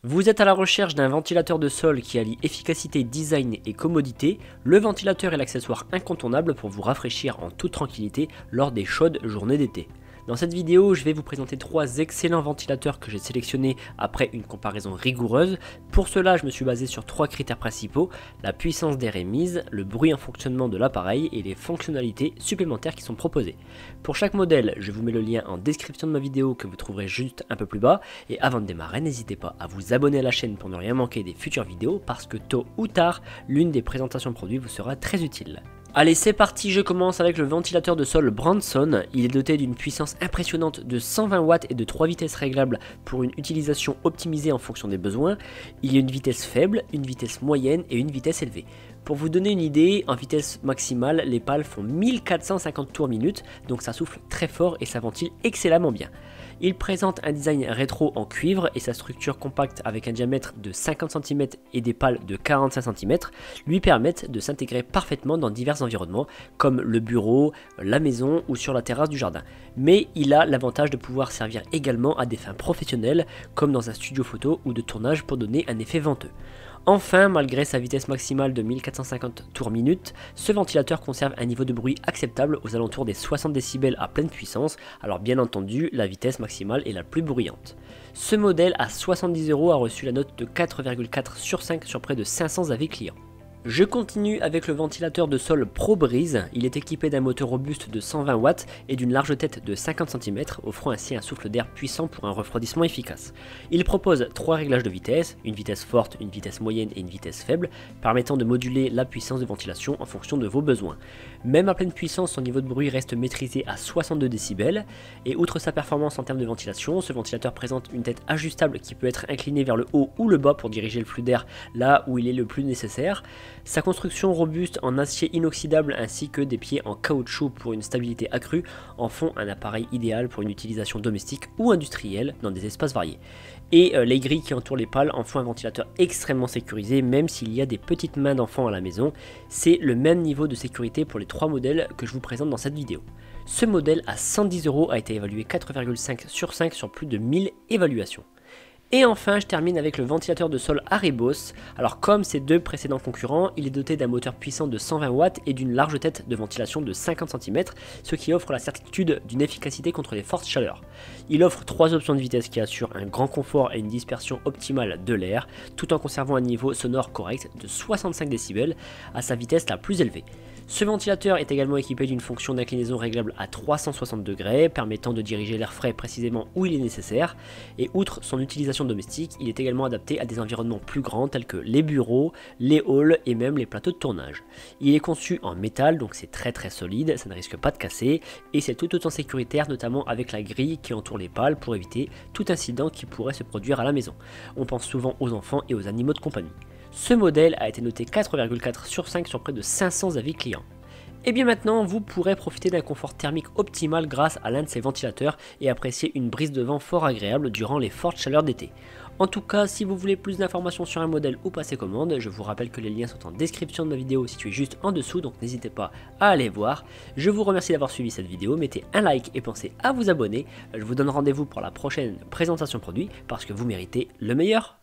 Vous êtes à la recherche d'un ventilateur de sol qui allie efficacité, design et commodité. Le ventilateur est l'accessoire incontournable pour vous rafraîchir en toute tranquillité lors des chaudes journées d'été. Dans cette vidéo, je vais vous présenter 3 excellents ventilateurs que j'ai sélectionnés après une comparaison rigoureuse. Pour cela, je me suis basé sur 3 critères principaux: la puissance d'air émise, le bruit en fonctionnement de l'appareil et les fonctionnalités supplémentaires qui sont proposées. Pour chaque modèle, je vous mets le lien en description de ma vidéo que vous trouverez juste un peu plus bas. Et avant de démarrer, n'hésitez pas à vous abonner à la chaîne pour ne rien manquer des futures vidéos parce que tôt ou tard, l'une des présentations de produits vous sera très utile. Allez, c'est parti, je commence avec le ventilateur de sol Branson. Il est doté d'une puissance impressionnante de 120 watts et de 3 vitesses réglables pour une utilisation optimisée en fonction des besoins. Il y a une vitesse faible, une vitesse moyenne et une vitesse élevée. Pour vous donner une idée, en vitesse maximale, les pales font 1450 tours minute, donc ça souffle très fort et ça ventile excellemment bien. Il présente un design rétro en cuivre et sa structure compacte avec un diamètre de 50 cm et des pales de 45 cm lui permettent de s'intégrer parfaitement dans divers environnements comme le bureau, la maison ou sur la terrasse du jardin. Mais il a l'avantage de pouvoir servir également à des fins professionnelles comme dans un studio photo ou de tournage pour donner un effet venteux. Enfin, malgré sa vitesse maximale de 1450 tours minute, ce ventilateur conserve un niveau de bruit acceptable aux alentours des 60 décibels à pleine puissance, alors bien entendu, la vitesse maximale est la plus bruyante. Ce modèle à 70 € a reçu la note de 4,4 sur 5 sur près de 500 avis clients. Je continue avec le ventilateur de sol ProBreeze. Il est équipé d'un moteur robuste de 120 watts et d'une large tête de 50 cm, offrant ainsi un souffle d'air puissant pour un refroidissement efficace. Il propose 3 réglages de vitesse, une vitesse forte, une vitesse moyenne et une vitesse faible, permettant de moduler la puissance de ventilation en fonction de vos besoins. Même à pleine puissance, son niveau de bruit reste maîtrisé à 62 décibels, et outre sa performance en termes de ventilation, ce ventilateur présente une tête ajustable qui peut être inclinée vers le haut ou le bas pour diriger le flux d'air là où il est le plus nécessaire. Sa construction robuste en acier inoxydable ainsi que des pieds en caoutchouc pour une stabilité accrue en font un appareil idéal pour une utilisation domestique ou industrielle dans des espaces variés. Et les grilles qui entourent les pales en font un ventilateur extrêmement sécurisé même s'il y a des petites mains d'enfants à la maison. C'est le même niveau de sécurité pour les 3 modèles que je vous présente dans cette vidéo. Ce modèle à 110 € a été évalué 4,5 sur 5 sur plus de 1000 évaluations. Et enfin, je termine avec le ventilateur de sol Arebos. Alors comme ses 2 précédents concurrents, il est doté d'un moteur puissant de 120 watts et d'une large tête de ventilation de 50 cm, ce qui offre la certitude d'une efficacité contre les fortes chaleurs. Il offre 3 options de vitesse qui assurent un grand confort et une dispersion optimale de l'air, tout en conservant un niveau sonore correct de 65 décibels à sa vitesse la plus élevée. Ce ventilateur est également équipé d'une fonction d'inclinaison réglable à 360 degrés, permettant de diriger l'air frais précisément où il est nécessaire. Et outre son utilisation domestique, il est également adapté à des environnements plus grands tels que les bureaux, les halls et même les plateaux de tournage. Il est conçu en métal, donc c'est très solide, ça ne risque pas de casser, et c'est tout autant sécuritaire, notamment avec la grille qui entoure les pales pour éviter tout incident qui pourrait se produire à la maison. On pense souvent aux enfants et aux animaux de compagnie. Ce modèle a été noté 4,4 sur 5 sur près de 500 avis clients. Et bien maintenant, vous pourrez profiter d'un confort thermique optimal grâce à l'un de ces ventilateurs et apprécier une brise de vent fort agréable durant les fortes chaleurs d'été. En tout cas, si vous voulez plus d'informations sur un modèle ou passer commande, je vous rappelle que les liens sont en description de ma vidéo située juste en dessous, donc n'hésitez pas à aller voir. Je vous remercie d'avoir suivi cette vidéo, mettez un like et pensez à vous abonner. Je vous donne rendez-vous pour la prochaine présentation produit parce que vous méritez le meilleur.